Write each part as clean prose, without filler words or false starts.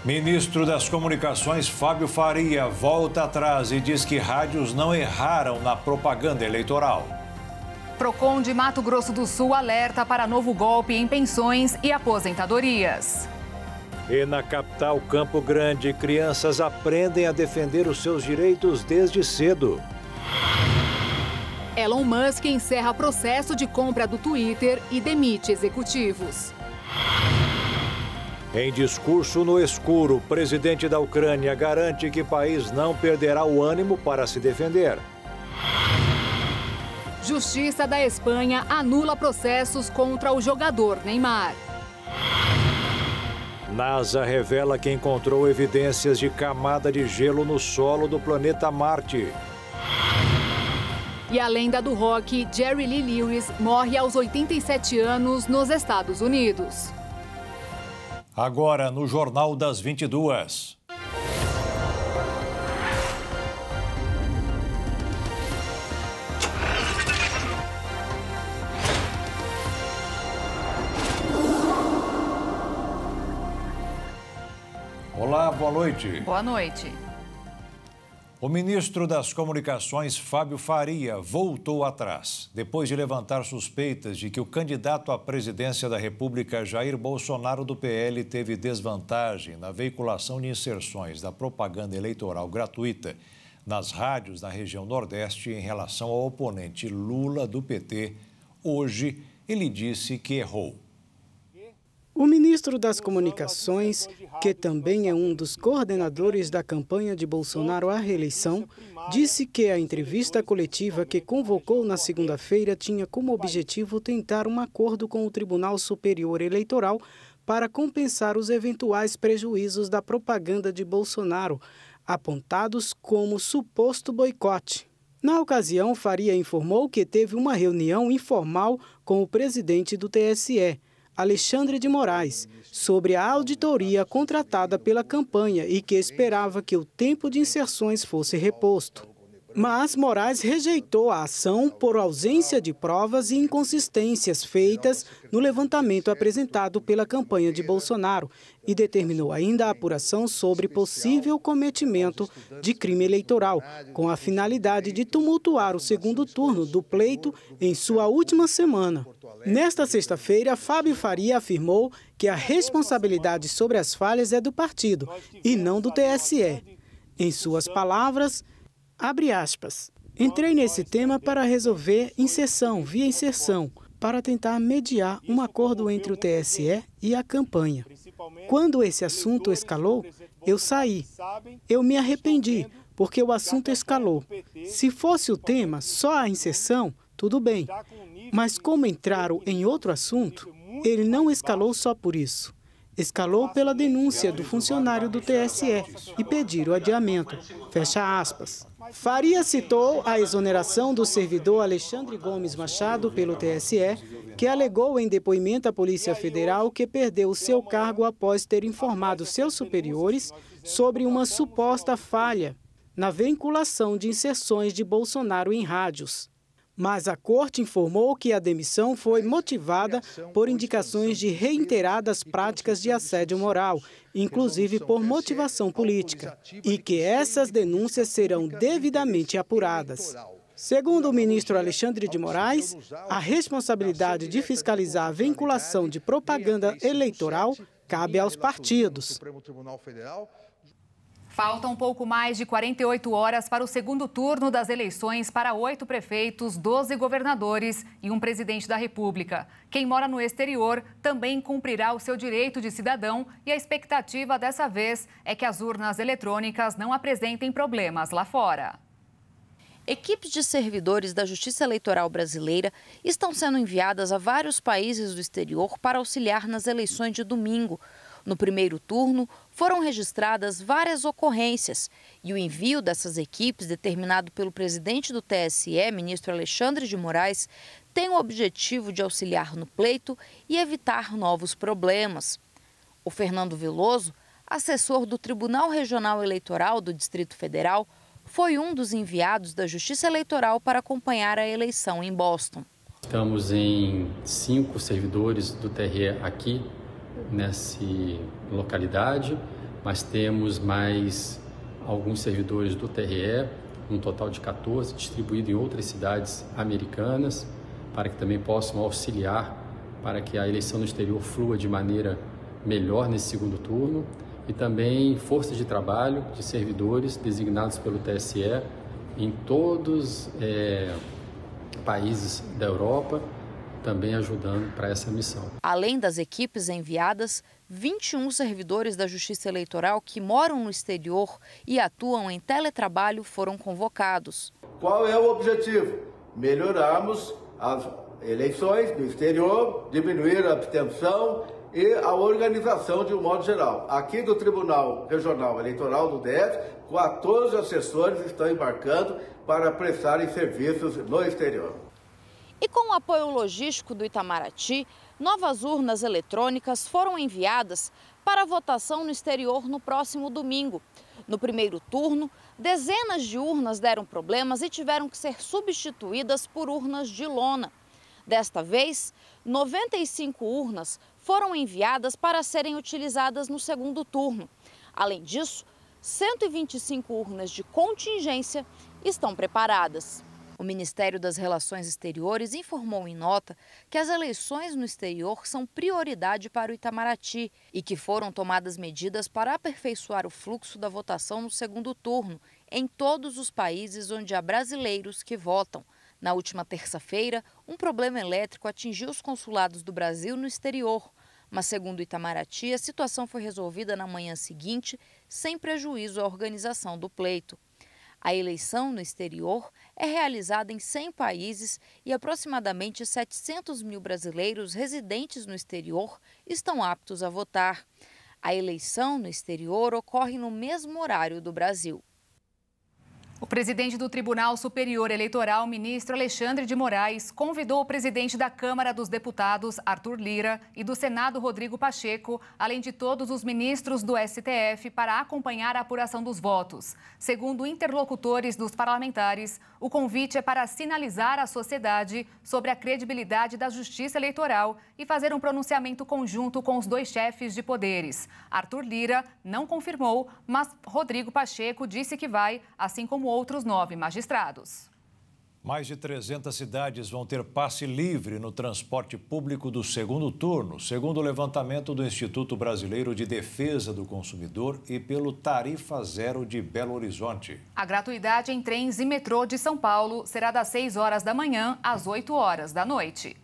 Ministro das Comunicações, Fábio Faria, volta atrás e diz que rádios não erraram na propaganda eleitoral. Procon de Mato Grosso do Sul alerta para novo golpe em pensões e aposentadorias. E na capital Campo Grande, crianças aprendem a defender os seus direitos desde cedo. Elon Musk encerra processo de compra do Twitter e demite executivos. Em discurso no escuro, o presidente da Ucrânia garante que o país não perderá o ânimo para se defender. Justiça da Espanha anula processos contra o jogador Neymar. NASA revela que encontrou evidências de camada de gelo no solo do planeta Marte. E a lenda do rock, Jerry Lee Lewis, morre aos 87 anos nos Estados Unidos. Agora no Jornal das 22. Olá, boa noite. Boa noite. O ministro das Comunicações, Fábio Faria, voltou atrás, depois de levantar suspeitas de que o candidato à presidência da República, Jair Bolsonaro, do PL, teve desvantagem na veiculação de inserções da propaganda eleitoral gratuita nas rádios da região Nordeste em relação ao oponente Lula, do PT. Hoje, ele disse que errou. O ministro das Comunicações, que também é um dos coordenadores da campanha de Bolsonaro à reeleição, disse que a entrevista coletiva que convocou na segunda-feira tinha como objetivo tentar um acordo com o Tribunal Superior Eleitoral para compensar os eventuais prejuízos da propaganda de Bolsonaro, apontados como suposto boicote. Na ocasião, Faria informou que teve uma reunião informal com o presidente do TSE, Alexandre de Moraes, sobre a auditoria contratada pela campanha e que esperava que o tempo de inserções fosse reposto. Mas Moraes rejeitou a ação por ausência de provas e inconsistências feitas no levantamento apresentado pela campanha de Bolsonaro e determinou ainda a apuração sobre possível cometimento de crime eleitoral, com a finalidade de tumultuar o segundo turno do pleito em sua última semana. Nesta sexta-feira, Fábio Faria afirmou que a responsabilidade sobre as falhas é do partido e não do TSE. Em suas palavras, abre aspas, entrei nesse tema para resolver via inserção, para tentar mediar um acordo entre o TSE e a campanha. Quando esse assunto escalou, eu saí. Eu me arrependi, porque o assunto escalou. Se fosse o tema só a inserção, tudo bem. Mas como entraram em outro assunto, ele não escalou só por isso. Escalou pela denúncia do funcionário do TSE e pediram adiamento. Fecha aspas. Faria citou a exoneração do servidor Alexandre Gomes Machado pelo TSE, que alegou em depoimento à Polícia Federal que perdeu o seu cargo após ter informado seus superiores sobre uma suposta falha na vinculação de inserções de Bolsonaro em rádios. Mas a corte informou que a demissão foi motivada por indicações de reiteradas práticas de assédio moral, inclusive por motivação política, e que essas denúncias serão devidamente apuradas. Segundo o ministro Alexandre de Moraes, a responsabilidade de fiscalizar a vinculação de propaganda eleitoral cabe aos partidos. Faltam um pouco mais de 48 horas para o segundo turno das eleições para 8 prefeitos, 12 governadores e um presidente da República. Quem mora no exterior também cumprirá o seu direito de cidadão e a expectativa dessa vez é que as urnas eletrônicas não apresentem problemas lá fora. Equipes de servidores da Justiça Eleitoral brasileira estão sendo enviadas a vários países do exterior para auxiliar nas eleições de domingo. No primeiro turno, foram registradas várias ocorrências e o envio dessas equipes, determinado pelo presidente do TSE, ministro Alexandre de Moraes, tem o objetivo de auxiliar no pleito e evitar novos problemas. O Fernando Veloso, assessor do Tribunal Regional Eleitoral do Distrito Federal, foi um dos enviados da Justiça Eleitoral para acompanhar a eleição em Boston. Estamos em 5 servidores do TRE aqui nessa localidade. mas temos mais alguns servidores do TRE, um total de 14, distribuídos em outras cidades americanas, para que também possam auxiliar para que a eleição no exterior flua de maneira melhor nesse segundo turno, e também forças de trabalho de servidores designados pelo TSE em todos países da Europa, também ajudando para essa missão. Além das equipes enviadas, 21 servidores da Justiça Eleitoral que moram no exterior e atuam em teletrabalho foram convocados. Qual é o objetivo? Melhorarmos as eleições no exterior, diminuir a abstenção e a organização de um modo geral. Aqui do Tribunal Regional Eleitoral do DF, 14 assessores estão embarcando para prestarem serviços no exterior. E com o apoio logístico do Itamaraty, novas urnas eletrônicas foram enviadas para votação no exterior no próximo domingo. No primeiro turno, dezenas de urnas deram problemas e tiveram que ser substituídas por urnas de lona. Desta vez, 95 urnas foram enviadas para serem utilizadas no segundo turno. Além disso, 125 urnas de contingência estão preparadas. O Ministério das Relações Exteriores informou em nota que as eleições no exterior são prioridade para o Itamaraty e que foram tomadas medidas para aperfeiçoar o fluxo da votação no segundo turno em todos os países onde há brasileiros que votam. Na última terça-feira, um problema elétrico atingiu os consulados do Brasil no exterior, mas, segundo o Itamaraty, a situação foi resolvida na manhã seguinte, sem prejuízo à organização do pleito. A eleição no exterior é realizada em 100 países e aproximadamente 700 mil brasileiros residentes no exterior estão aptos a votar. A eleição no exterior ocorre no mesmo horário do Brasil. O presidente do Tribunal Superior Eleitoral, ministro Alexandre de Moraes, convidou o presidente da Câmara dos Deputados, Arthur Lira, e do Senado, Rodrigo Pacheco, além de todos os ministros do STF, para acompanhar a apuração dos votos. Segundo interlocutores dos parlamentares, o convite é para sinalizar à sociedade sobre a credibilidade da Justiça Eleitoral e fazer um pronunciamento conjunto com os dois chefes de poderes. Arthur Lira não confirmou, mas Rodrigo Pacheco disse que vai, assim como outros 9 magistrados. Mais de 300 cidades vão ter passe livre no transporte público do segundo turno, segundo o levantamento do Instituto Brasileiro de Defesa do Consumidor e pelo Tarifa Zero de Belo Horizonte. A gratuidade em trens e metrô de São Paulo será das 6 horas da manhã às 8 horas da noite.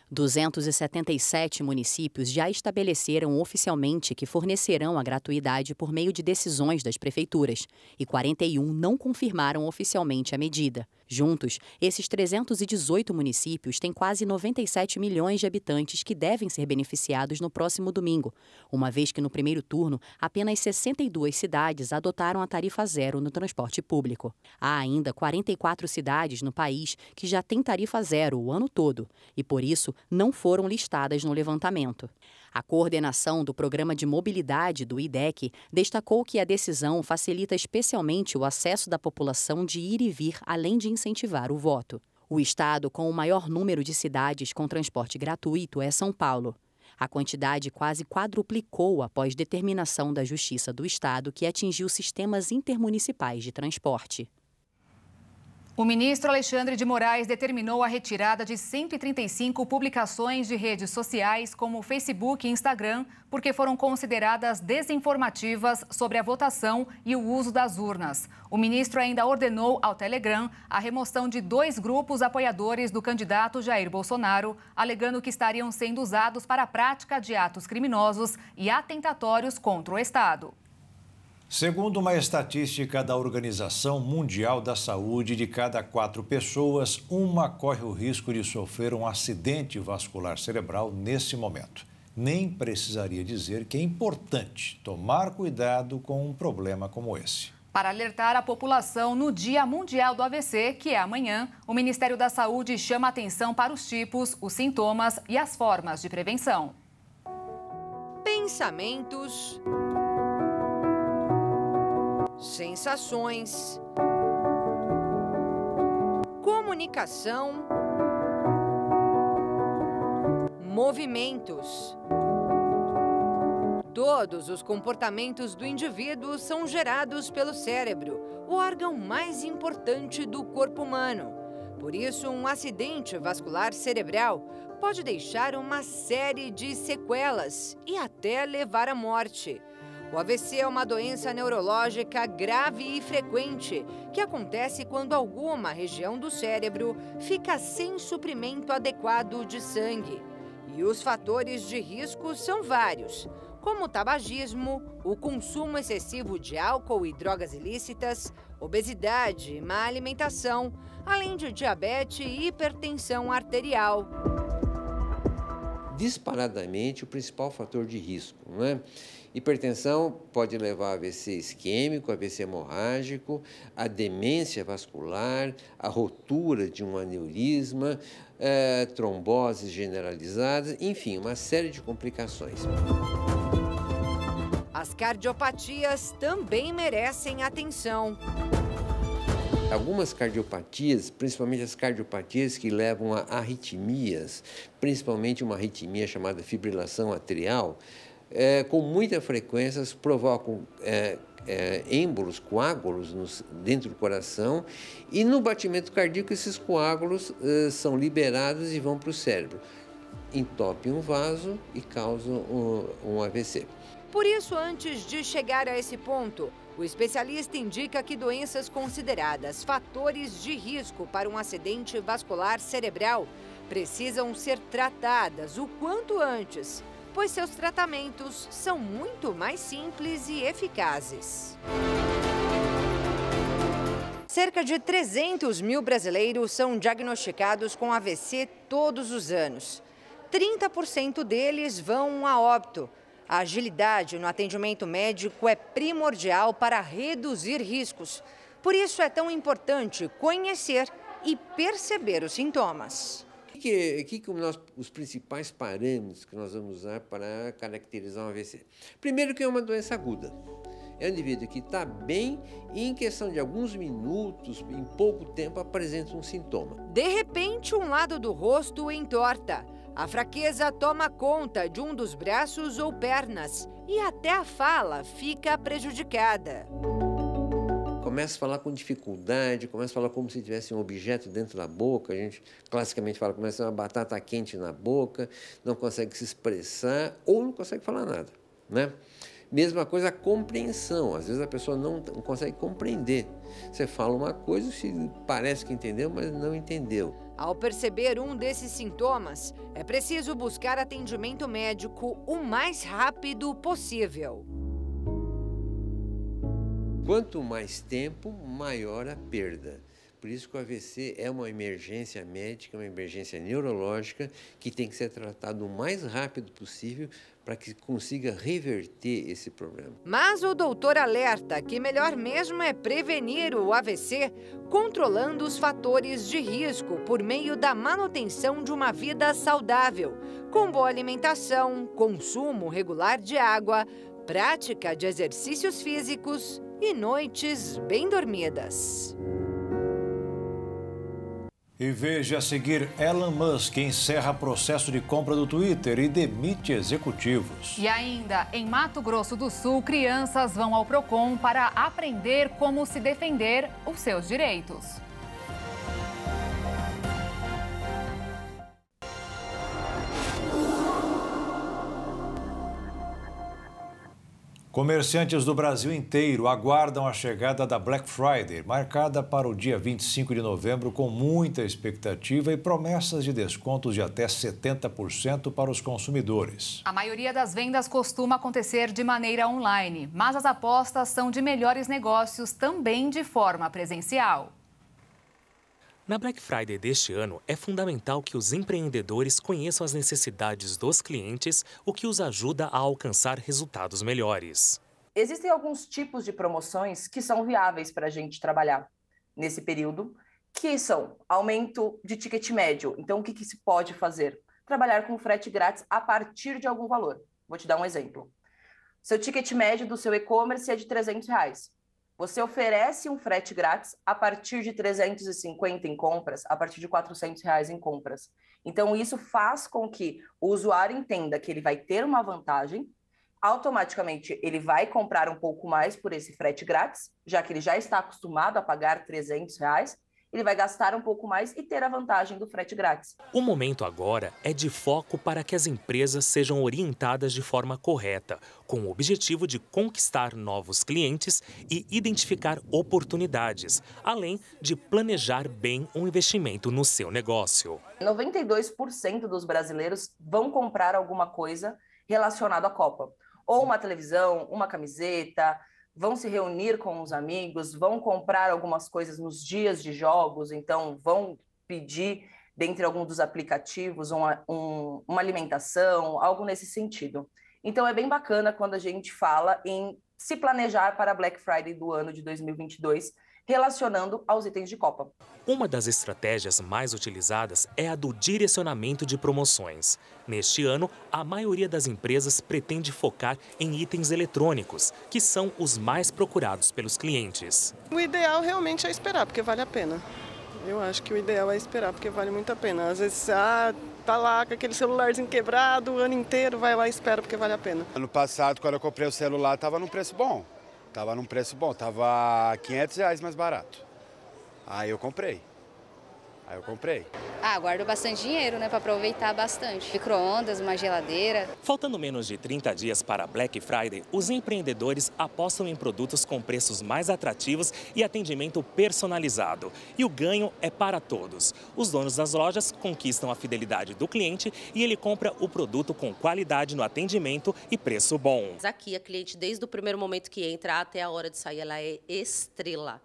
277 municípios já estabeleceram oficialmente que fornecerão a gratuidade por meio de decisões das prefeituras e 41 não confirmaram oficialmente a medida. Juntos, esses 318 municípios têm quase 97 milhões de habitantes que devem ser beneficiados no próximo domingo, uma vez que no primeiro turno apenas 62 cidades adotaram a tarifa zero no transporte público. Há ainda 44 cidades no país que já têm tarifa zero o ano todo e, por isso, não foram listadas no levantamento. A coordenação do Programa de Mobilidade do IDEC destacou que a decisão facilita especialmente o acesso da população de ir e vir, além de incentivar o voto. O estado com o maior número de cidades com transporte gratuito é São Paulo. A quantidade quase quadruplicou após determinação da Justiça do Estado, que atingiu sistemas intermunicipais de transporte. O ministro Alexandre de Moraes determinou a retirada de 135 publicações de redes sociais, como Facebook e Instagram, porque foram consideradas desinformativas sobre a votação e o uso das urnas. O ministro ainda ordenou ao Telegram a remoção de 2 grupos apoiadores do candidato Jair Bolsonaro, alegando que estariam sendo usados para a prática de atos criminosos e atentatórios contra o Estado. Segundo uma estatística da Organização Mundial da Saúde, de cada 4 pessoas, uma corre o risco de sofrer um acidente vascular cerebral nesse momento. Nem precisaria dizer que é importante tomar cuidado com um problema como esse. Para alertar a população no Dia Mundial do AVC, que é amanhã, o Ministério da Saúde chama atenção para os tipos, os sintomas e as formas de prevenção. Pensamentos, sensações, comunicação, movimentos, Todos os comportamentos do indivíduo são gerados pelo cérebro, o órgão mais importante do corpo humano. Por isso, um acidente vascular cerebral pode deixar uma série de sequelas e até levar à morte. O AVC é uma doença neurológica grave e frequente, que acontece quando alguma região do cérebro fica sem suprimento adequado de sangue. E os fatores de risco são vários, como o tabagismo, o consumo excessivo de álcool e drogas ilícitas, obesidade, má alimentação, além de diabetes e hipertensão arterial. Disparadamente o principal fator de risco, não é? Hipertensão pode levar a AVC isquêmico, AVC hemorrágico, a demência vascular, a rotura de um aneurisma, tromboses generalizadas, enfim, uma série de complicações. As cardiopatias também merecem atenção. Algumas cardiopatias, principalmente as cardiopatias que levam a arritmias, principalmente uma arritmia chamada fibrilação atrial, com muita frequência provocam êmbolos, coágulos dentro do coração, e no batimento cardíaco esses coágulos são liberados e vão para o cérebro, entopem um vaso e causam um AVC. Por isso, antes de chegar a esse ponto, o especialista indica que doenças consideradas fatores de risco para um acidente vascular cerebral precisam ser tratadas o quanto antes, pois seus tratamentos são muito mais simples e eficazes. Cerca de 300 mil brasileiros são diagnosticados com AVC todos os anos. 30% deles vão a óbito. A agilidade no atendimento médico é primordial para reduzir riscos. Por isso é tão importante conhecer e perceber os sintomas. Os principais parâmetros que nós vamos usar para caracterizar um AVC? Primeiro, que é uma doença aguda. É um indivíduo que está bem e em questão de alguns minutos, em pouco tempo, apresenta um sintoma. De repente, um lado do rosto entorta. A fraqueza toma conta de um dos braços ou pernas e até a fala fica prejudicada. Começa a falar com dificuldade, começa a falar como se tivesse um objeto dentro da boca. A gente classicamente fala, começa uma batata quente na boca, não consegue se expressar ou não consegue falar nada, né? Mesma coisa a compreensão, às vezes a pessoa não consegue compreender. Você fala uma coisa, parece que entendeu, mas não entendeu. Ao perceber um desses sintomas, é preciso buscar atendimento médico o mais rápido possível. Quanto mais tempo, maior a perda. Por isso que o AVC é uma emergência médica, uma emergência neurológica que tem que ser tratado o mais rápido possível para que consiga reverter esse problema. Mas o doutor alerta que melhor mesmo é prevenir o AVC, controlando os fatores de risco por meio da manutenção de uma vida saudável, com boa alimentação, consumo regular de água, prática de exercícios físicos e noites bem dormidas. E veja a seguir, Elon Musk encerra processo de compra do Twitter e demite executivos. E ainda, em Mato Grosso do Sul, crianças vão ao Procon para aprender como se defender os seus direitos. Comerciantes do Brasil inteiro aguardam a chegada da Black Friday, marcada para o dia 25 de novembro, com muita expectativa e promessas de descontos de até 70% para os consumidores. A maioria das vendas costuma acontecer de maneira online, mas as apostas são de melhores negócios também de forma presencial. Na Black Friday deste ano, é fundamental que os empreendedores conheçam as necessidades dos clientes, o que os ajuda a alcançar resultados melhores. Existem alguns tipos de promoções que são viáveis para a gente trabalhar nesse período, que são aumento de ticket médio. Então, o que se pode fazer? Trabalhar com frete grátis a partir de algum valor. Vou te dar um exemplo. Seu ticket médio do seu e-commerce é de R$300. Você oferece um frete grátis a partir de 350 em compras, a partir de R$400 em compras. Então, isso faz com que o usuário entenda que ele vai ter uma vantagem automaticamente ele vai comprar um pouco mais por esse frete grátis, já que ele já está acostumado a pagar R$300, ele vai gastar um pouco mais e ter a vantagem do frete grátis. O momento agora é de foco para que as empresas sejam orientadas de forma correta, com o objetivo de conquistar novos clientes e identificar oportunidades, além de planejar bem um investimento no seu negócio. 92% dos brasileiros vão comprar alguma coisa relacionada à Copa. Ou uma televisão, uma camiseta, vão se reunir com os amigos, vão comprar algumas coisas nos dias de jogos, então vão pedir, dentre alguns dos aplicativos, uma alimentação, algo nesse sentido. Então é bem bacana quando a gente fala em se planejar para a Black Friday do ano de 2022, relacionando aos itens de Copa. Uma das estratégias mais utilizadas é a do direcionamento de promoções. Neste ano, a maioria das empresas pretende focar em itens eletrônicos, que são os mais procurados pelos clientes. O ideal realmente é esperar, porque vale a pena. Eu acho que o ideal é esperar, porque vale muito a pena. Às vezes, tá lá com aquele celularzinho quebrado o ano inteiro, vai lá e espera, porque vale a pena. Ano passado, quando eu comprei o celular, estava num preço bom. Estava R$500 mais barato. Aí eu comprei. Guardo bastante dinheiro, né, para aproveitar bastante. Micro-ondas, uma geladeira. Faltando menos de 30 dias para a Black Friday, os empreendedores apostam em produtos com preços mais atrativos e atendimento personalizado. E o ganho é para todos. Os donos das lojas conquistam a fidelidade do cliente e ele compra o produto com qualidade no atendimento e preço bom. Aqui, a cliente, desde o primeiro momento que entra até a hora de sair, ela é estrela.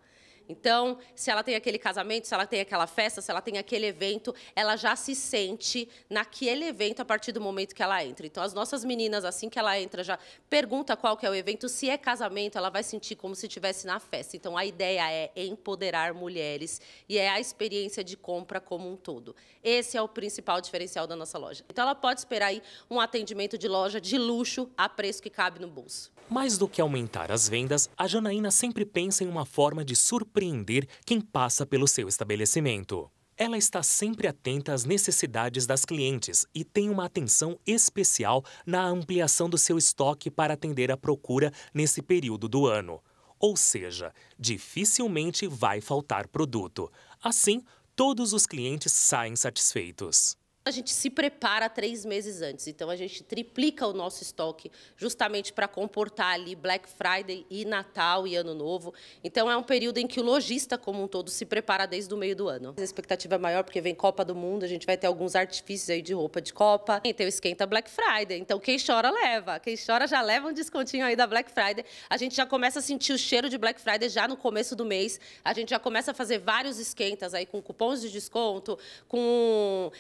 Então, se ela tem aquele casamento, se ela tem aquela festa, se ela tem aquele evento, ela já se sente naquele evento a partir do momento que ela entra. Então, as nossas meninas, assim que ela entra, já pergunta qual que é o evento. Se é casamento, ela vai sentir como se estivesse na festa. Então, a ideia é empoderar mulheres e é a experiência de compra como um todo. Esse é o principal diferencial da nossa loja. Então, ela pode esperar aí um atendimento de loja de luxo a preço que cabe no bolso. Mais do que aumentar as vendas, a Janaína sempre pensa em uma forma de surpreender quem passa pelo seu estabelecimento. Ela está sempre atenta às necessidades das clientes e tem uma atenção especial na ampliação do seu estoque para atender a procura nesse período do ano. Ou seja, dificilmente vai faltar produto. Assim, todos os clientes saem satisfeitos. A gente se prepara 3 meses antes, então a gente triplica o nosso estoque justamente para comportar ali Black Friday e Natal e Ano Novo. Então é um período em que o lojista como um todo se prepara desde o meio do ano. A expectativa é maior porque vem Copa do Mundo, a gente vai ter alguns artifícios aí de roupa de Copa. E tem o esquenta Black Friday, então quem chora leva. Quem chora já leva um descontinho aí da Black Friday. A gente já começa a sentir o cheiro de Black Friday já no começo do mês. A gente já começa a fazer vários esquentas aí com cupons de desconto, com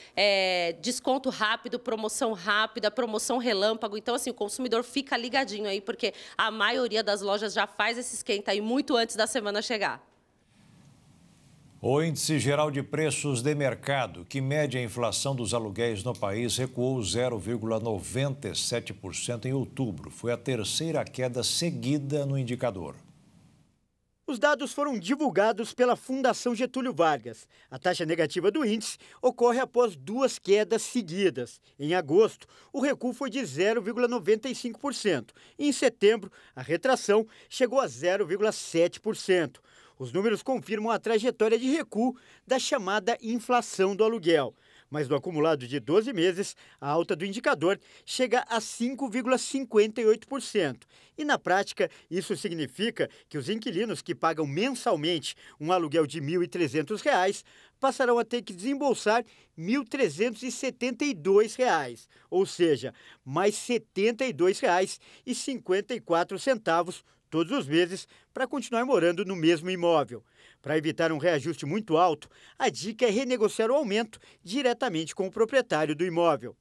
desconto rápido, promoção rápida, promoção relâmpago. Então, assim, o consumidor fica ligadinho aí, porque a maioria das lojas já faz esse esquenta aí muito antes da semana chegar. O Índice Geral de Preços de Mercado, que mede a inflação dos aluguéis no país, recuou 0,97% em outubro. Foi a terceira queda seguida no indicador. Os dados foram divulgados pela Fundação Getúlio Vargas. A taxa negativa do índice ocorre após 2 quedas seguidas. Em agosto, o recuo foi de 0,95%. E em setembro, a retração chegou a 0,7%. Os números confirmam a trajetória de recuo da chamada inflação do aluguel. Mas no acumulado de 12 meses, a alta do indicador chega a 5,58%. E na prática, isso significa que os inquilinos que pagam mensalmente um aluguel de R$ 1.300 passarão a ter que desembolsar R$ 1.372, ou seja, mais R$ 72,54 todos os meses para continuar morando no mesmo imóvel. Para evitar um reajuste muito alto, a dica é renegociar o aumento diretamente com o proprietário do imóvel.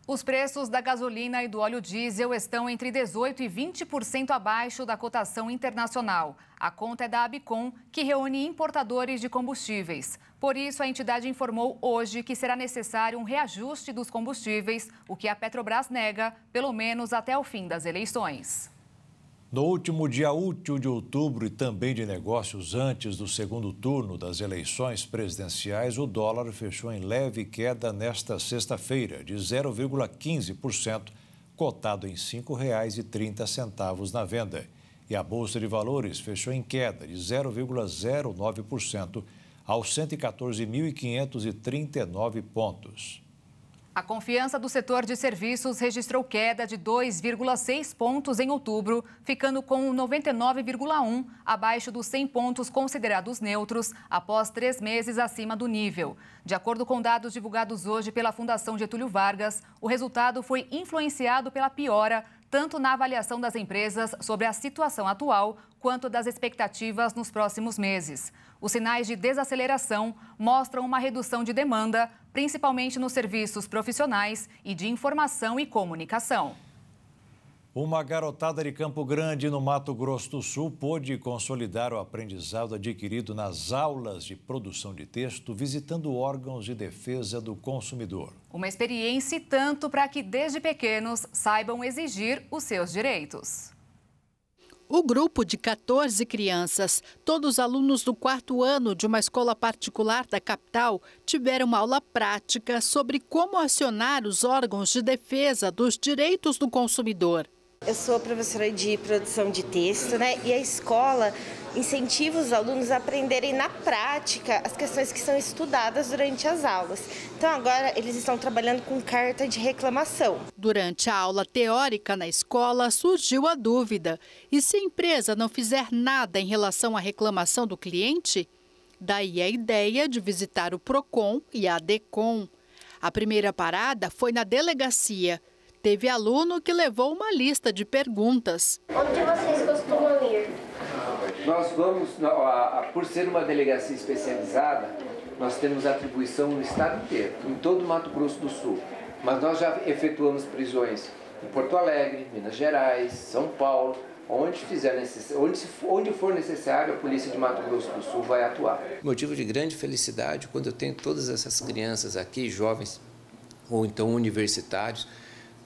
Os preços da gasolina e do óleo diesel estão entre 18% e 20% abaixo da cotação internacional. A conta é da Abicom, que reúne importadores de combustíveis. Por isso, a entidade informou hoje que será necessário um reajuste dos combustíveis, o que a Petrobras nega, pelo menos até o fim das eleições. No último dia útil de outubro e também de negócios antes do segundo turno das eleições presidenciais, o dólar fechou em leve queda nesta sexta-feira, de 0,15%, cotado em R$ 5,30 na venda. E a Bolsa de Valores fechou em queda de 0,09% aos 114.539 pontos. A confiança do setor de serviços registrou queda de 2,6 pontos em outubro, ficando com 99,1, abaixo dos 100 pontos considerados neutros, após 3 meses acima do nível. De acordo com dados divulgados hoje pela Fundação Getúlio Vargas, o resultado foi influenciado pela piora tanto na avaliação das empresas sobre a situação atual, quanto das expectativas nos próximos meses. Os sinais de desaceleração mostram uma redução de demanda, principalmente nos serviços profissionais e de informação e comunicação. Uma garotada de Campo Grande, no Mato Grosso do Sul, pôde consolidar o aprendizado adquirido nas aulas de produção de texto, visitando órgãos de defesa do consumidor. Uma experiência e tanto para que, desde pequenos, saibam exigir os seus direitos. O grupo de 14 crianças, todos alunos do 4º ano de uma escola particular da capital, tiveram uma aula prática sobre como acionar os órgãos de defesa dos direitos do consumidor. Eu sou professora de produção de texto, e a escola incentiva os alunos a aprenderem na prática as questões que são estudadas durante as aulas. Então agora eles estão trabalhando com carta de reclamação. Durante a aula teórica na escola surgiu a dúvida: e se a empresa não fizer nada em relação à reclamação do cliente? Daí a ideia de visitar o PROCON e a DECOM. A primeira parada foi na delegacia. Teve aluno que levou uma lista de perguntas. Onde vocês costumam ir? Nós vamos, por ser uma delegacia especializada, nós temos atribuição no estado inteiro, em todo o Mato Grosso do Sul. Mas nós já efetuamos prisões em Porto Alegre, Minas Gerais, São Paulo, onde for necessário, a Polícia de Mato Grosso do Sul vai atuar. Motivo de grande felicidade quando eu tenho todas essas crianças aqui, jovens ou então universitários,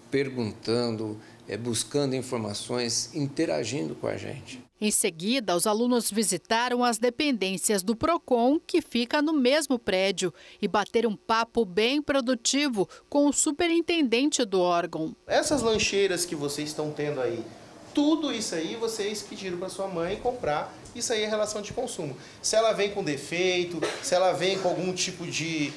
perguntando, buscando informações, interagindo com a gente. Em seguida, os alunos visitaram as dependências do PROCON, que fica no mesmo prédio, e bateram um papo bem produtivo com o superintendente do órgão. Essas lancheiras que vocês estão tendo aí, tudo isso aí vocês pediram para sua mãe comprar, isso aí é relação de consumo. Se ela vem com defeito, se ela vem com algum tipo de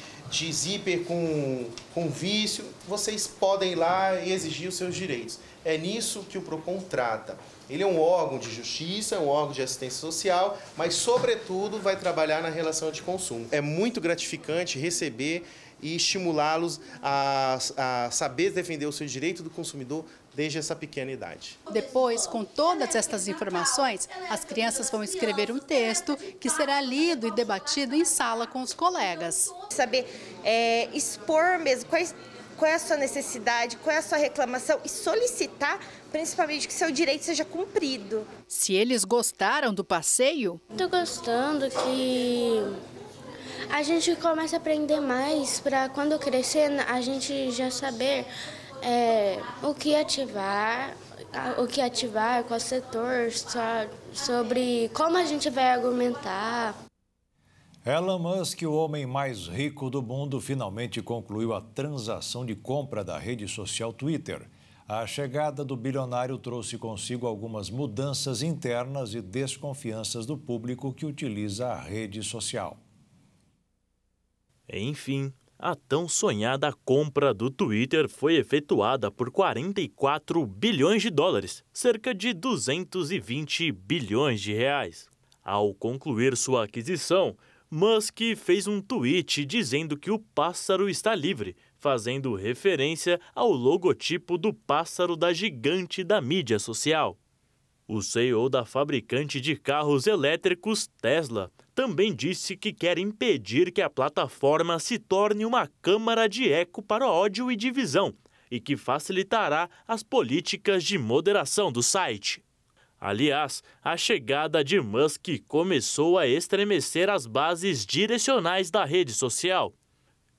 zíper com vício, vocês podem ir lá e exigir os seus direitos. É nisso que o PROCON trata. Ele é um órgão de justiça, um órgão de assistência social, mas, sobretudo, vai trabalhar na relação de consumo. É muito gratificante receber e estimulá-los a saber defender o seu direito do consumidor desde essa pequena idade. Depois, com todas estas informações, as crianças vão escrever um texto que será lido e debatido em sala com os colegas. Saber expor mesmo qual é a sua necessidade, qual é a sua reclamação e solicitar, principalmente, que seu direito seja cumprido. Se eles gostaram do passeio? Estou gostando que a gente começa a aprender mais para quando crescer a gente já saber o que ativar, qual setor, sobre como a gente vai argumentar. Elon Musk, o homem mais rico do mundo, finalmente concluiu a transação de compra da rede social Twitter. A chegada do bilionário trouxe consigo algumas mudanças internas e desconfianças do público que utiliza a rede social. Enfim, a tão sonhada compra do Twitter foi efetuada por 44 bilhões de dólares, cerca de 220 bilhões de reais. Ao concluir sua aquisição, Musk fez um tweet dizendo que o pássaro está livre, fazendo referência ao logotipo do pássaro da gigante da mídia social. O CEO da fabricante de carros elétricos Tesla também disse que quer impedir que a plataforma se torne uma câmara de eco para ódio e divisão e que facilitará as políticas de moderação do site. Aliás, a chegada de Musk começou a estremecer as bases direcionais da rede social.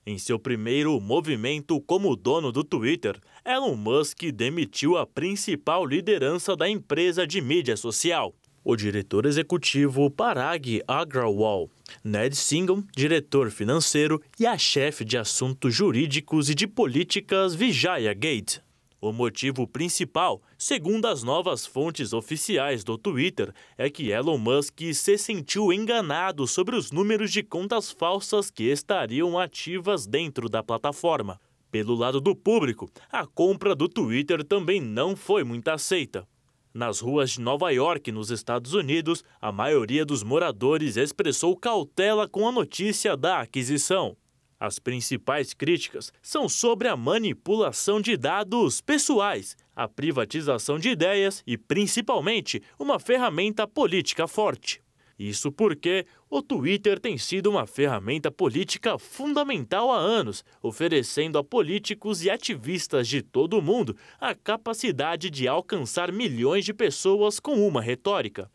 Em seu primeiro movimento como dono do Twitter, Elon Musk demitiu a principal liderança da empresa de mídia social, o diretor executivo Parag Agrawal, Ned Singham, diretor financeiro, e a chefe de assuntos jurídicos e de políticas Vijaya Gate. O motivo principal, segundo as novas fontes oficiais do Twitter, é que Elon Musk se sentiu enganado sobre os números de contas falsas que estariam ativas dentro da plataforma. Pelo lado do público, a compra do Twitter também não foi muito aceita. Nas ruas de Nova York, nos Estados Unidos, a maioria dos moradores expressou cautela com a notícia da aquisição. As principais críticas são sobre a manipulação de dados pessoais, a privatização de ideias e, principalmente, uma ferramenta política forte. Isso porque o Twitter tem sido uma ferramenta política fundamental há anos, oferecendo a políticos e ativistas de todo o mundo a capacidade de alcançar milhões de pessoas com uma retórica.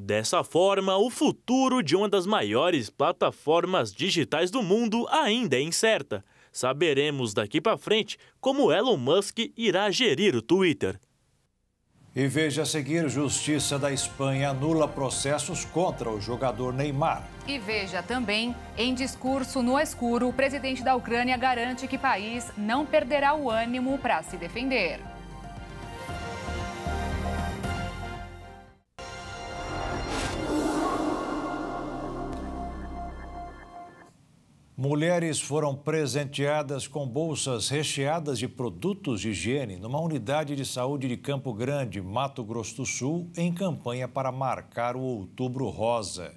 Dessa forma, o futuro de uma das maiores plataformas digitais do mundo ainda é incerta. Saberemos daqui para frente como Elon Musk irá gerir o Twitter. E veja a seguir, Justiça da Espanha anula processos contra o jogador Neymar. E veja também, em discurso no escuro, o presidente da Ucrânia garante que o país não perderá o ânimo para se defender. Mulheres foram presenteadas com bolsas recheadas de produtos de higiene numa unidade de saúde de Campo Grande, Mato Grosso do Sul, em campanha para marcar o Outubro Rosa.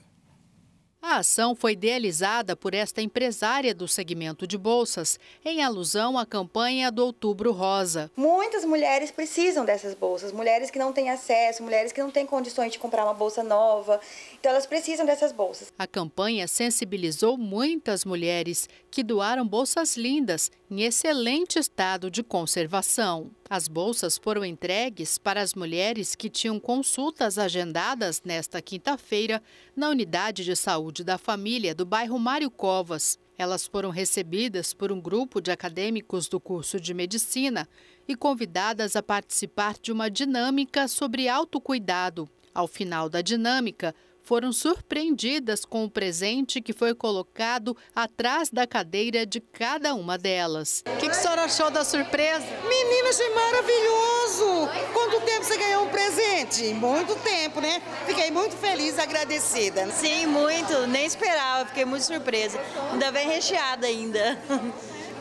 A ação foi idealizada por esta empresária do segmento de bolsas, em alusão à campanha do Outubro Rosa. Muitas mulheres precisam dessas bolsas, mulheres que não têm acesso, mulheres que não têm condições de comprar uma bolsa nova, então elas precisam dessas bolsas. A campanha sensibilizou muitas mulheres que doaram bolsas lindas, em excelente estado de conservação. As bolsas foram entregues para as mulheres que tinham consultas agendadas nesta quinta-feira na Unidade de Saúde da Família do bairro Mário Covas. Elas foram recebidas por um grupo de acadêmicos do curso de medicina e convidadas a participar de uma dinâmica sobre autocuidado. Ao final da dinâmica, foram surpreendidas com o presente que foi colocado atrás da cadeira de cada uma delas. O que a senhora achou da surpresa? Menina, achei maravilhoso! Quanto tempo você ganhou um presente? Muito tempo, né? Fiquei muito feliz, agradecida. Sim, muito. Nem esperava, fiquei muito surpresa. Ainda bem recheada ainda.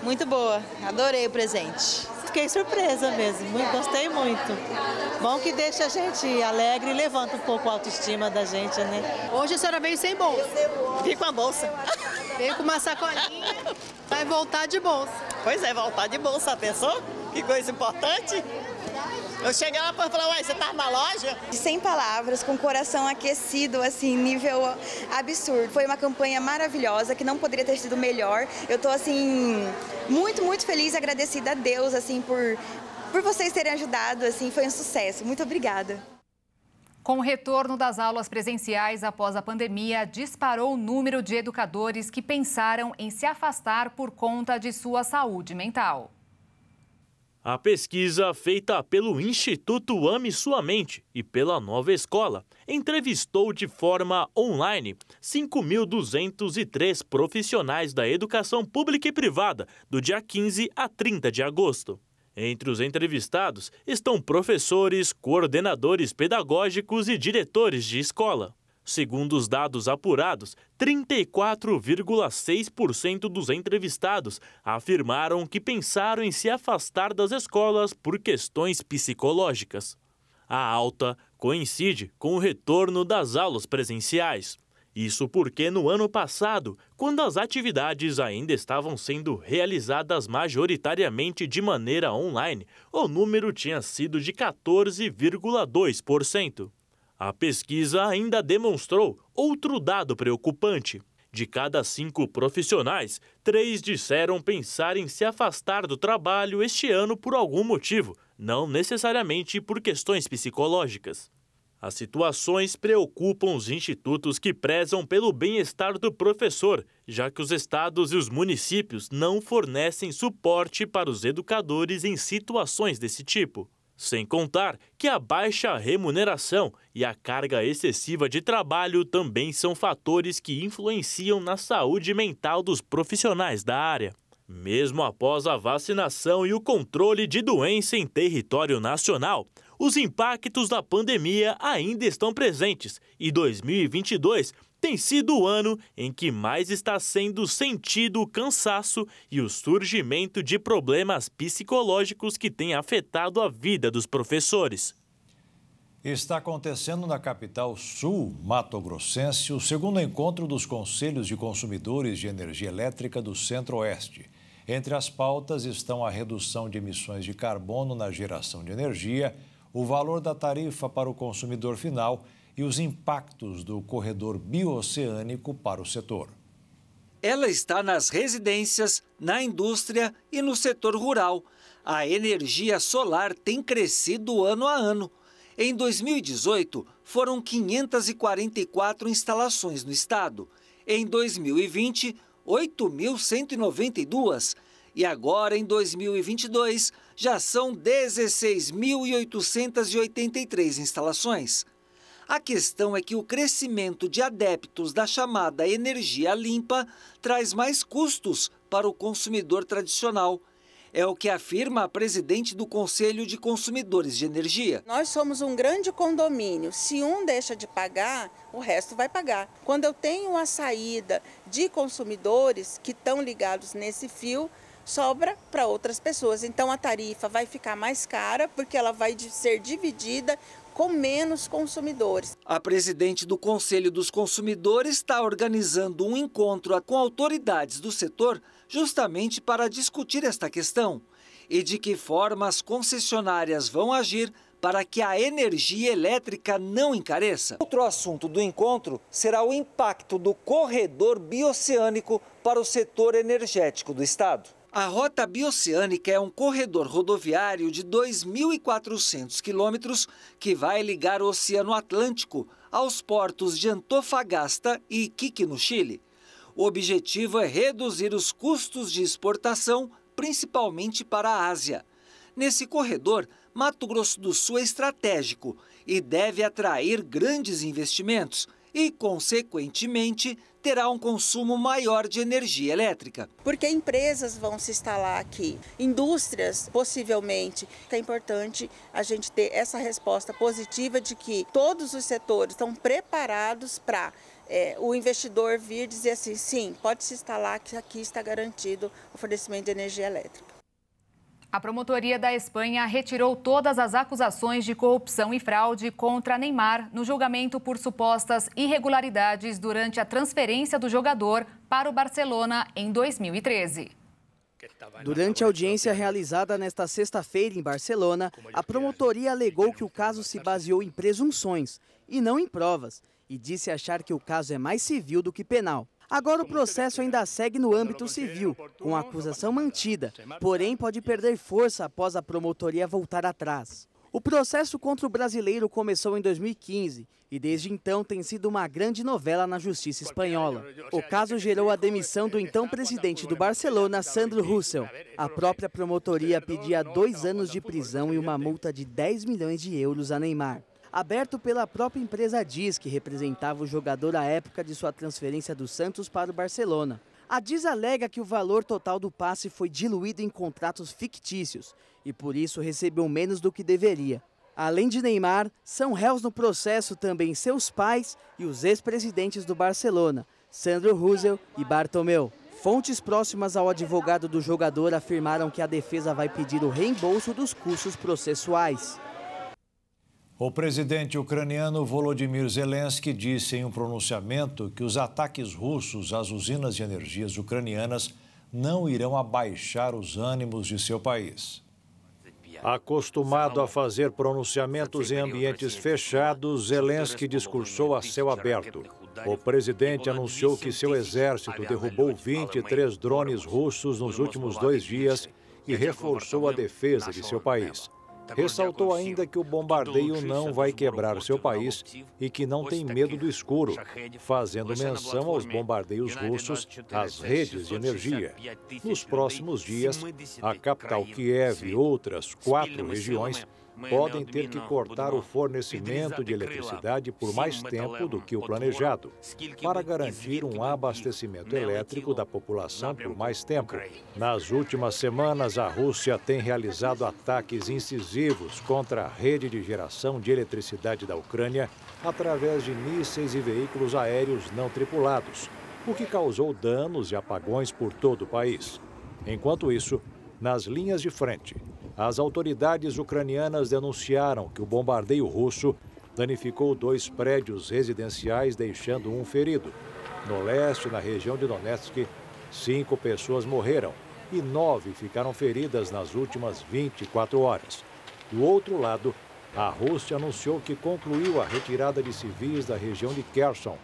Muito boa, adorei o presente. Fiquei surpresa mesmo, gostei muito. Bom que deixa a gente alegre e levanta um pouco a autoestima da gente, né? Hoje a senhora veio sem bolsa. Vim com a bolsa. Veio com uma sacolinha, vai voltar de bolsa. Pois é, voltar de bolsa, pensou? Que coisa importante. Eu cheguei lá para falar, uai, você tá na loja? Sem palavras, com o coração aquecido, assim, nível absurdo. Foi uma campanha maravilhosa, que não poderia ter sido melhor. Eu tô, assim, muito, muito feliz e agradecida a Deus, assim, por vocês terem ajudado, assim, foi um sucesso. Muito obrigada. Com o retorno das aulas presenciais após a pandemia, disparou o número de educadores que pensaram em se afastar por conta de sua saúde mental. A pesquisa feita pelo Instituto Ame Sua Mente e pela Nova Escola entrevistou de forma online 5.203 profissionais da educação pública e privada do dia 15 a 30 de agosto. Entre os entrevistados estão professores, coordenadores pedagógicos e diretores de escola. Segundo os dados apurados, 34,6% dos entrevistados afirmaram que pensaram em se afastar das escolas por questões psicológicas. A alta coincide com o retorno das aulas presenciais. Isso porque no ano passado, quando as atividades ainda estavam sendo realizadas majoritariamente de maneira online, o número tinha sido de 14,2%. A pesquisa ainda demonstrou outro dado preocupante. De cada 5 profissionais, 3 disseram pensar em se afastar do trabalho este ano por algum motivo, não necessariamente por questões psicológicas. As situações preocupam os institutos que prezam pelo bem-estar do professor, já que os estados e os municípios não fornecem suporte para os educadores em situações desse tipo. Sem contar que a baixa remuneração e a carga excessiva de trabalho também são fatores que influenciam na saúde mental dos profissionais da área. Mesmo após a vacinação e o controle de doença em território nacional, os impactos da pandemia ainda estão presentes e 2022 tem sido o ano em que mais está sendo sentido o cansaço e o surgimento de problemas psicológicos que têm afetado a vida dos professores. Está acontecendo na capital sul mato-grossense o segundo encontro dos Conselhos de Consumidores de Energia Elétrica do Centro-Oeste. Entre as pautas estão a redução de emissões de carbono na geração de energia, o valor da tarifa para o consumidor final e os impactos do corredor bioceânico para o setor. Ela está nas residências, na indústria e no setor rural. A energia solar tem crescido ano a ano. Em 2018, foram 544 instalações no estado. Em 2020, 8.192. E agora, em 2022, já são 16.883 instalações. A questão é que o crescimento de adeptos da chamada energia limpa traz mais custos para o consumidor tradicional. É o que afirma a presidente do Conselho de Consumidores de Energia. Nós somos um grande condomínio. Se um deixa de pagar, o resto vai pagar. Quando eu tenho a saída de consumidores que estão ligados nesse fio, sobra para outras pessoas. Então a tarifa vai ficar mais cara porque ela vai ser dividida com menos consumidores. A presidente do Conselho dos Consumidores está organizando um encontro com autoridades do setor justamente para discutir esta questão e de que forma as concessionárias vão agir para que a energia elétrica não encareça. Outro assunto do encontro será o impacto do corredor bioceânico para o setor energético do estado. A Rota Bioceânica é um corredor rodoviário de 2.400 quilômetros que vai ligar o Oceano Atlântico aos portos de Antofagasta e Iquique, no Chile. O objetivo é reduzir os custos de exportação, principalmente para a Ásia. Nesse corredor, Mato Grosso do Sul é estratégico e deve atrair grandes investimentos e, consequentemente, terá um consumo maior de energia elétrica. Porque empresas vão se instalar aqui, indústrias possivelmente. É importante a gente ter essa resposta positiva de que todos os setores estão preparados para o investidor vir dizer assim, sim, pode se instalar que aqui está garantido o fornecimento de energia elétrica. A promotoria da Espanha retirou todas as acusações de corrupção e fraude contra Neymar no julgamento por supostas irregularidades durante a transferência do jogador para o Barcelona em 2013. Durante a audiência realizada nesta sexta-feira em Barcelona, a promotoria alegou que o caso se baseou em presunções e não em provas, e disse achar que o caso é mais civil do que penal. Agora o processo ainda segue no âmbito civil, com a acusação mantida, porém pode perder força após a promotoria voltar atrás. O processo contra o brasileiro começou em 2015 e desde então tem sido uma grande novela na justiça espanhola. O caso gerou a demissão do então presidente do Barcelona, Sandro Rosell. A própria promotoria pedia 2 anos de prisão e uma multa de 10 milhões de euros a Neymar. Aberto pela própria empresa DIS, que representava o jogador à época de sua transferência do Santos para o Barcelona. A DIS alega que o valor total do passe foi diluído em contratos fictícios e por isso recebeu menos do que deveria. Além de Neymar, são réus no processo também seus pais e os ex-presidentes do Barcelona, Sandro Rosell e Bartomeu. Fontes próximas ao advogado do jogador afirmaram que a defesa vai pedir o reembolso dos custos processuais. O presidente ucraniano Volodymyr Zelensky disse em um pronunciamento que os ataques russos às usinas de energias ucranianas não irão abaixar os ânimos de seu país. Acostumado a fazer pronunciamentos em ambientes fechados, Zelensky discursou a céu aberto. O presidente anunciou que seu exército derrubou 23 drones russos nos últimos 2 dias e reforçou a defesa de seu país. Ressaltou ainda que o bombardeio não vai quebrar seu país e que não tem medo do escuro, fazendo menção aos bombardeios russos às redes de energia. Nos próximos dias, a capital Kiev e outras 4 regiões podem ter que cortar o fornecimento de eletricidade por mais tempo do que o planejado, para garantir um abastecimento elétrico da população por mais tempo. Nas últimas semanas, a Rússia tem realizado ataques incisivos contra a rede de geração de eletricidade da Ucrânia através de mísseis e veículos aéreos não tripulados, o que causou danos e apagões por todo o país. Enquanto isso, nas linhas de frente, as autoridades ucranianas denunciaram que o bombardeio russo danificou 2 prédios residenciais, deixando um ferido. No leste, na região de Donetsk, 5 pessoas morreram e 9 ficaram feridas nas últimas 24 horas. Do outro lado, a Rússia anunciou que concluiu a retirada de civis da região de Kherson,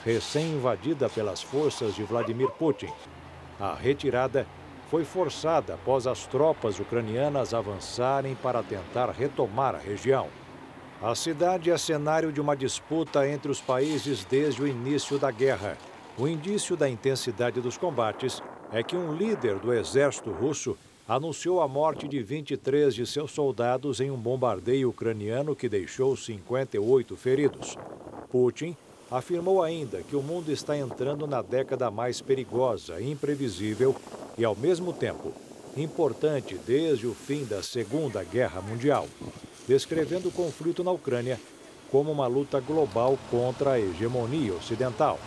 recém-invadida pelas forças de Vladimir Putin. A retirada foi forçada após as tropas ucranianas avançarem para tentar retomar a região. A cidade é cenário de uma disputa entre os países desde o início da guerra. O indício da intensidade dos combates é que um líder do exército russo anunciou a morte de 23 de seus soldados em um bombardeio ucraniano que deixou 58 feridos. Putin afirmou ainda que o mundo está entrando na década mais perigosa, imprevisível e, ao mesmo tempo, importante desde o fim da Segunda Guerra Mundial, descrevendo o conflito na Ucrânia como uma luta global contra a hegemonia ocidental.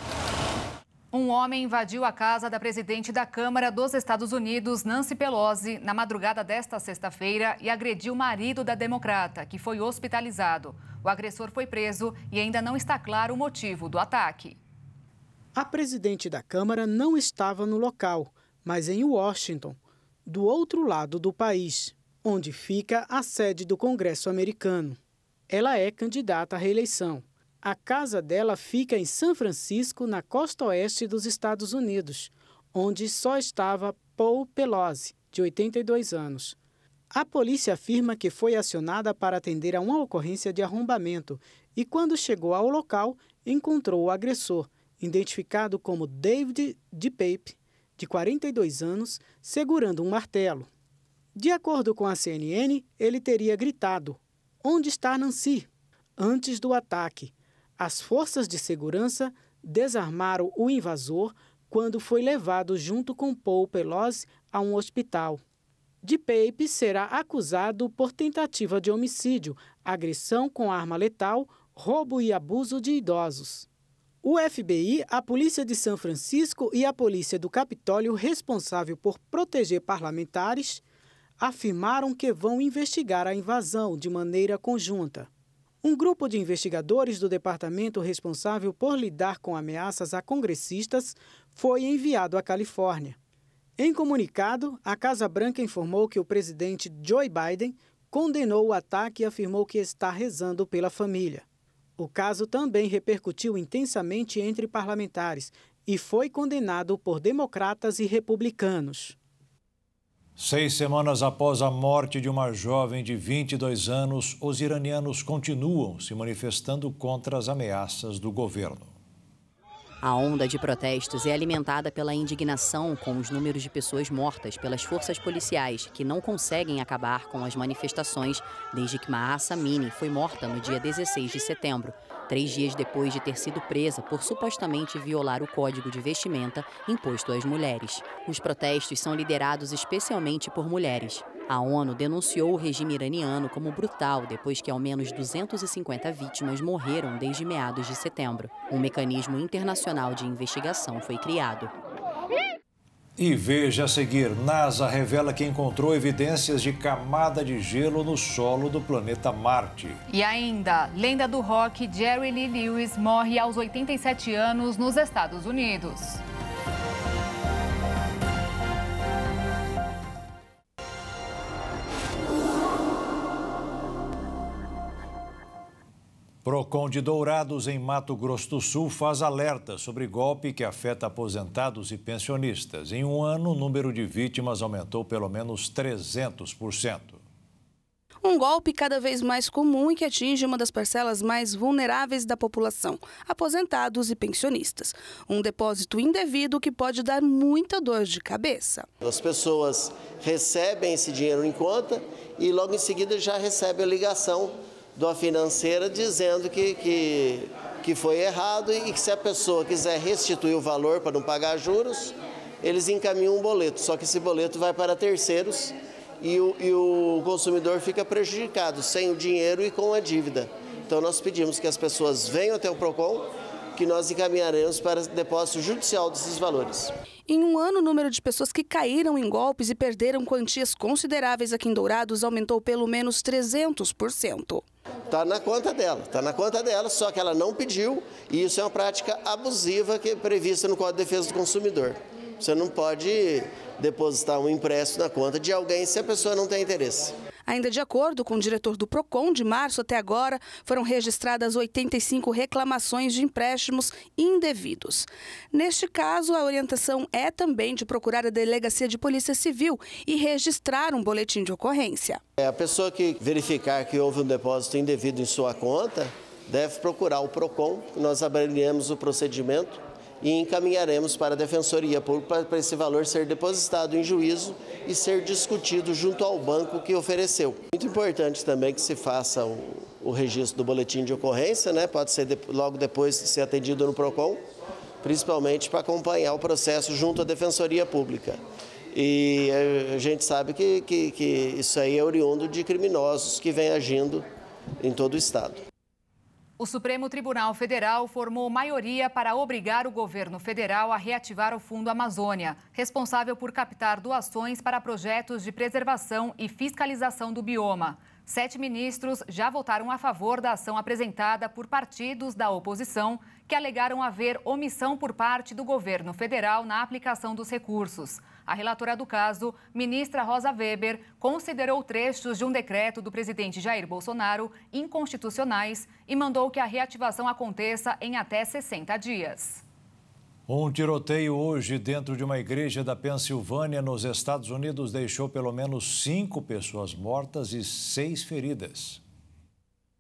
Um homem invadiu a casa da presidente da Câmara dos Estados Unidos, Nancy Pelosi, na madrugada desta sexta-feira e agrediu o marido da democrata, que foi hospitalizado. O agressor foi preso e ainda não está claro o motivo do ataque. A presidente da Câmara não estava no local, mas em Washington, do outro lado do país, onde fica a sede do Congresso americano. Ela é candidata à reeleição. A casa dela fica em São Francisco, na costa oeste dos Estados Unidos, onde só estava Paul Pelosi, de 82 anos. A polícia afirma que foi acionada para atender a uma ocorrência de arrombamento e, quando chegou ao local, encontrou o agressor, identificado como David DePape, de 42 anos, segurando um martelo. De acordo com a CNN, ele teria gritado: "Onde está Nancy?" Antes do ataque, as forças de segurança desarmaram o invasor quando foi levado junto com Paul Pelosi a um hospital. DePape será acusado por tentativa de homicídio, agressão com arma letal, roubo e abuso de idosos. O FBI, a Polícia de São Francisco e a Polícia do Capitólio, responsável por proteger parlamentares, afirmaram que vão investigar a invasão de maneira conjunta. Um grupo de investigadores do departamento responsável por lidar com ameaças a congressistas foi enviado à Califórnia. Em comunicado, a Casa Branca informou que o presidente Joe Biden condenou o ataque e afirmou que está rezando pela família. O caso também repercutiu intensamente entre parlamentares e foi condenado por democratas e republicanos. 6 semanas após a morte de uma jovem de 22 anos, os iranianos continuam se manifestando contra as ameaças do governo. A onda de protestos é alimentada pela indignação com os números de pessoas mortas pelas forças policiais, que não conseguem acabar com as manifestações desde que Mahsa Amini foi morta no dia 16 de setembro, 3 dias depois de ter sido presa por supostamente violar o código de vestimenta imposto às mulheres. Os protestos são liderados especialmente por mulheres. A ONU denunciou o regime iraniano como brutal depois que ao menos 250 vítimas morreram desde meados de setembro. Um mecanismo internacional de investigação foi criado. E veja a seguir, NASA revela que encontrou evidências de camada de gelo no solo do planeta Marte. E ainda, lenda do rock Jerry Lee Lewis morre aos 87 anos nos Estados Unidos. Procon de Dourados, em Mato Grosso do Sul, faz alerta sobre golpe que afeta aposentados e pensionistas. Em um ano, o número de vítimas aumentou pelo menos 300%. Um golpe cada vez mais comum e que atinge uma das parcelas mais vulneráveis da população, aposentados e pensionistas. Um depósito indevido que pode dar muita dor de cabeça. As pessoas recebem esse dinheiro em conta e logo em seguida já recebem a ligação da financeira dizendo que foi errado e que se a pessoa quiser restituir o valor para não pagar juros, eles encaminham um boleto. Só que esse boleto vai para terceiros e o consumidor fica prejudicado, sem o dinheiro e com a dívida. Então nós pedimos que as pessoas venham até o PROCON, que nós encaminharemos para depósito judicial desses valores. Em um ano, o número de pessoas que caíram em golpes e perderam quantias consideráveis aqui em Dourados aumentou pelo menos 300%. Está na conta dela, só que ela não pediu, e isso é uma prática abusiva que é prevista no Código de Defesa do Consumidor. Você não pode depositar um empréstimo na conta de alguém se a pessoa não tem interesse. Ainda de acordo com o diretor do PROCON, de março até agora, foram registradas 85 reclamações de empréstimos indevidos. Neste caso, a orientação é também de procurar a Delegacia de Polícia Civil e registrar um boletim de ocorrência. A pessoa que verificar que houve um depósito indevido em sua conta deve procurar o PROCON, nós abriremos o procedimento e encaminharemos para a Defensoria Pública para esse valor ser depositado em juízo e ser discutido junto ao banco que ofereceu. Muito importante também que se faça o registro do boletim de ocorrência, né? Pode ser logo depois de ser atendido no PROCON, principalmente para acompanhar o processo junto à Defensoria Pública. E a gente sabe que isso aí é oriundo de criminosos que vêm agindo em todo o estado. O Supremo Tribunal Federal formou maioria para obrigar o governo federal a reativar o Fundo Amazônia, responsável por captar doações para projetos de preservação e fiscalização do bioma. 7 ministros já votaram a favor da ação apresentada por partidos da oposição que alegaram haver omissão por parte do governo federal na aplicação dos recursos. A relatora do caso, ministra Rosa Weber, considerou trechos de um decreto do presidente Jair Bolsonaro inconstitucionais e mandou que a reativação aconteça em até 60 dias. Um tiroteio hoje dentro de uma igreja da Pensilvânia, nos Estados Unidos, deixou pelo menos 5 pessoas mortas e 6 feridas.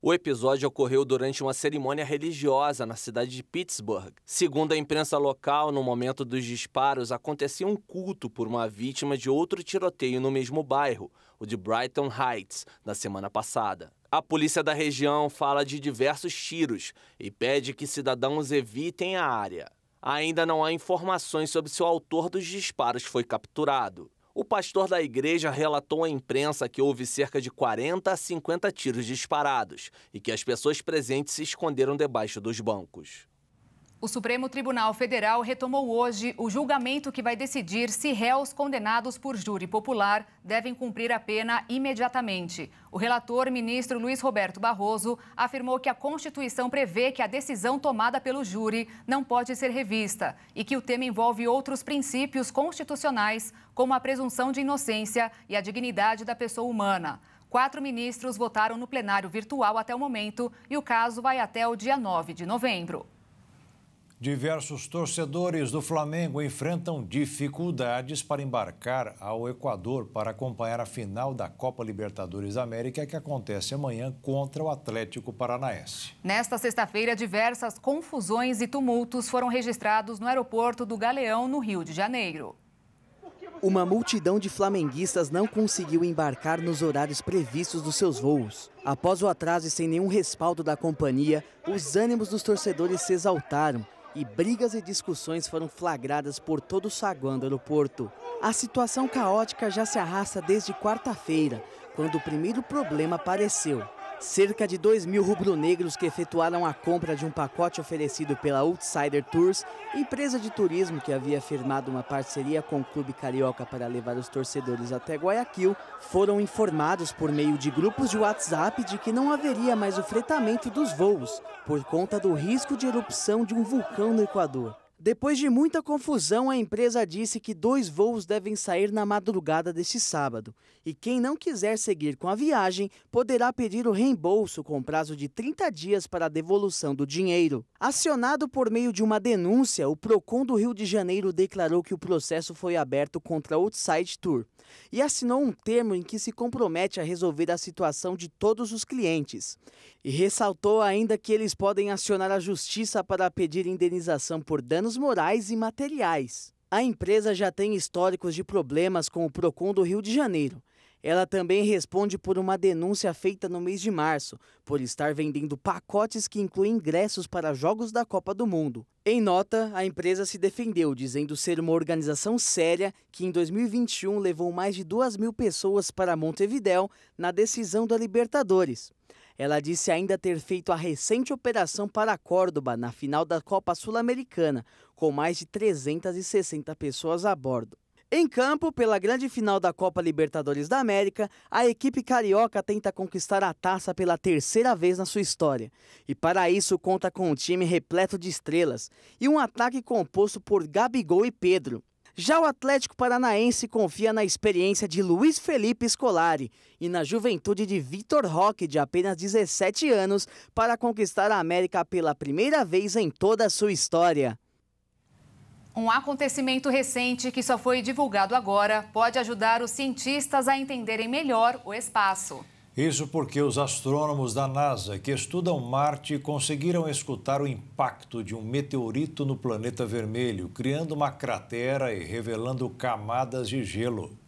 O episódio ocorreu durante uma cerimônia religiosa na cidade de Pittsburgh. Segundo a imprensa local, no momento dos disparos, acontecia um culto por uma vítima de outro tiroteio no mesmo bairro, o de Brighton Heights, na semana passada. A polícia da região fala de diversos tiros e pede que cidadãos evitem a área. Ainda não há informações sobre se o autor dos disparos foi capturado. O pastor da igreja relatou à imprensa que houve cerca de 40 a 50 tiros disparados e que as pessoas presentes se esconderam debaixo dos bancos. O Supremo Tribunal Federal retomou hoje o julgamento que vai decidir se réus condenados por júri popular devem cumprir a pena imediatamente. O relator, ministro Luiz Roberto Barroso, afirmou que a Constituição prevê que a decisão tomada pelo júri não pode ser revista e que o tema envolve outros princípios constitucionais, como a presunção de inocência e a dignidade da pessoa humana. 4 ministros votaram no plenário virtual até o momento e o caso vai até o dia 9 de novembro. Diversos torcedores do Flamengo enfrentam dificuldades para embarcar ao Equador para acompanhar a final da Copa Libertadores da América, que acontece amanhã contra o Atlético Paranaense. Nesta sexta-feira, diversas confusões e tumultos foram registrados no aeroporto do Galeão, no Rio de Janeiro. Uma multidão de flamenguistas não conseguiu embarcar nos horários previstos dos seus voos. Após o atraso e sem nenhum respaldo da companhia, os ânimos dos torcedores se exaltaram e brigas e discussões foram flagradas por todo o saguão do aeroporto. A situação caótica já se arrasta desde quarta-feira, quando o primeiro problema apareceu. Cerca de 2.000 rubro-negros que efetuaram a compra de um pacote oferecido pela Outsider Tours, empresa de turismo que havia firmado uma parceria com o Clube Carioca para levar os torcedores até Guayaquil, foram informados por meio de grupos de WhatsApp de que não haveria mais o fretamento dos voos, por conta do risco de erupção de um vulcão no Equador. Depois de muita confusão, a empresa disse que 2 voos devem sair na madrugada deste sábado. E quem não quiser seguir com a viagem poderá pedir o reembolso com prazo de 30 dias para a devolução do dinheiro. Acionado por meio de uma denúncia, o Procon do Rio de Janeiro declarou que o processo foi aberto contra a Outside Tour e assinou um termo em que se compromete a resolver a situação de todos os clientes. E ressaltou ainda que eles podem acionar a justiça para pedir indenização por danos morais e materiais. A empresa já tem históricos de problemas com o Procon do Rio de Janeiro. Ela também responde por uma denúncia feita no mês de março, por estar vendendo pacotes que incluem ingressos para jogos da Copa do Mundo. Em nota, a empresa se defendeu, dizendo ser uma organização séria que em 2021 levou mais de 2.000 pessoas para Montevidéu na decisão da Libertadores. Ela disse ainda ter feito a recente operação para Córdoba na final da Copa Sul-Americana, com mais de 360 pessoas a bordo. Em campo, pela grande final da Copa Libertadores da América, a equipe carioca tenta conquistar a taça pela 3ª vez na sua história. E para isso conta com um time repleto de estrelas e um ataque composto por Gabigol e Pedro. Já o Atlético Paranaense confia na experiência de Luiz Felipe Scolari e na juventude de Vitor Roque, de apenas 17 anos, para conquistar a América pela primeira vez em toda a sua história. Um acontecimento recente que só foi divulgado agora pode ajudar os cientistas a entenderem melhor o espaço. Isso porque os astrônomos da NASA, que estudam Marte, conseguiram escutar o impacto de um meteorito no planeta vermelho, criando uma cratera e revelando camadas de gelo.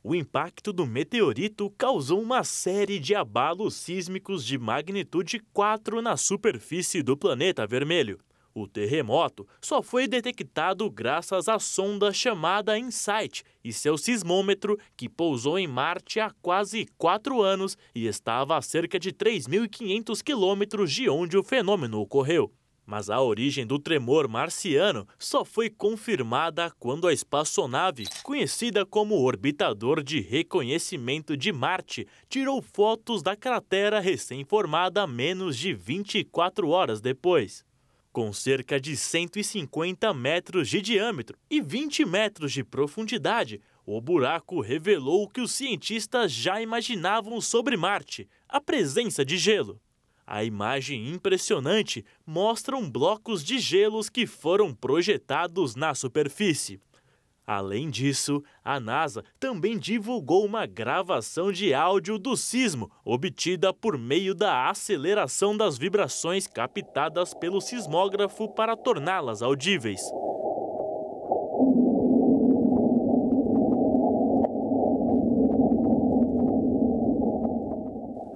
O impacto do meteorito causou uma série de abalos sísmicos de magnitude 4 na superfície do planeta vermelho. O terremoto só foi detectado graças à sonda chamada InSight e seu sismômetro, que pousou em Marte há quase 4 anos e estava a cerca de 3.500 quilômetros de onde o fenômeno ocorreu. Mas a origem do tremor marciano só foi confirmada quando a espaçonave, conhecida como Orbitador de Reconhecimento de Marte, tirou fotos da cratera recém-formada menos de 24 horas depois. Com cerca de 150 metros de diâmetro e 20 metros de profundidade, o buraco revelou o que os cientistas já imaginavam sobre Marte, a presença de gelo. A imagem impressionante mostra blocos de gelos que foram projetados na superfície. Além disso, a NASA também divulgou uma gravação de áudio do sismo, obtida por meio da aceleração das vibrações captadas pelo sismógrafo para torná-las audíveis.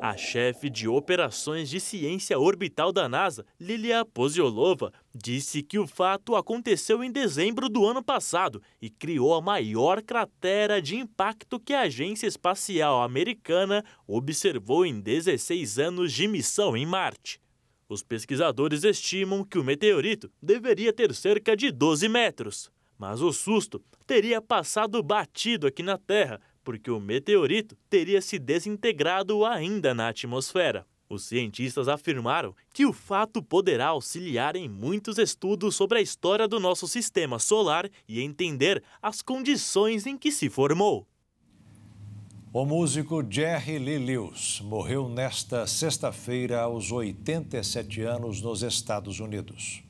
A chefe de operações de ciência orbital da NASA, Lilia Poziolova, disse que o fato aconteceu em dezembro do ano passado e criou a maior cratera de impacto que a Agência Espacial Americana observou em 16 anos de missão em Marte. Os pesquisadores estimam que o meteorito deveria ter cerca de 12 metros, mas o susto teria passado batido aqui na Terra, porque o meteorito teria se desintegrado ainda na atmosfera. Os cientistas afirmaram que o fato poderá auxiliar em muitos estudos sobre a história do nosso sistema solar e entender as condições em que se formou. O músico Jerry Lee Lewis morreu nesta sexta-feira aos 87 anos nos Estados Unidos.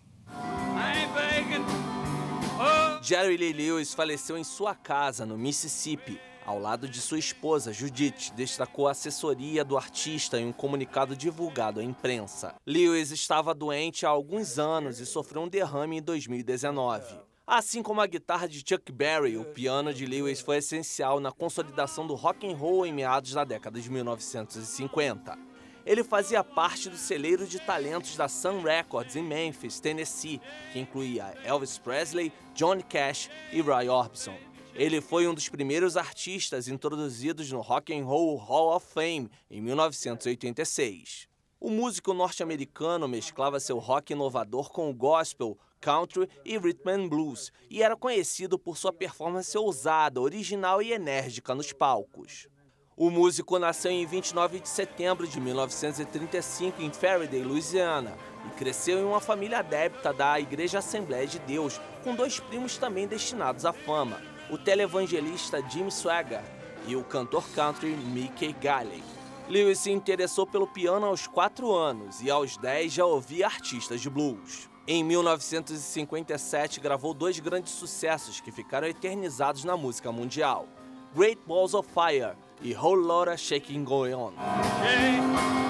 Jerry Lee Lewis faleceu em sua casa, no Mississippi, ao lado de sua esposa, Judith, destacou a assessoria do artista em um comunicado divulgado à imprensa. Lewis estava doente há alguns anos e sofreu um derrame em 2019. Assim como a guitarra de Chuck Berry, o piano de Lewis foi essencial na consolidação do rock and roll em meados da década de 1950. Ele fazia parte do celeiro de talentos da Sun Records em Memphis, Tennessee, que incluía Elvis Presley, Johnny Cash e Roy Orbison. Ele foi um dos primeiros artistas introduzidos no Rock and Roll Hall of Fame em 1986. O músico norte-americano mesclava seu rock inovador com o gospel, country e rhythm and blues, e era conhecido por sua performance ousada, original e enérgica nos palcos. O músico nasceu em 29 de setembro de 1935 em Faraday, Louisiana, e cresceu em uma família adepta da Igreja Assembleia de Deus, com 2 primos também destinados à fama, o televangelista Jim Swaggart e o cantor country Mickey Galley. Lewis se interessou pelo piano aos 4 anos e aos 10 já ouvia artistas de blues. Em 1957 gravou 2 grandes sucessos que ficaram eternizados na música mundial: Great Balls of Fire e Whole Lotta Shaking Going On. Shake,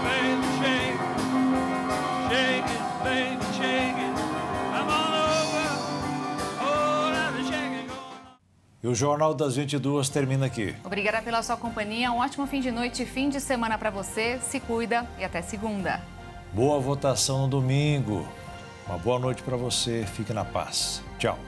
baby, shake. Shake it, baby, shake it. I'm all over. Oh, now the shaking going on. E o Jornal das 22 termina aqui. Obrigada pela sua companhia. Um ótimo fim de noite e fim de semana para você. Se cuida e até segunda. Boa votação no domingo. Uma boa noite para você. Fique na paz. Tchau.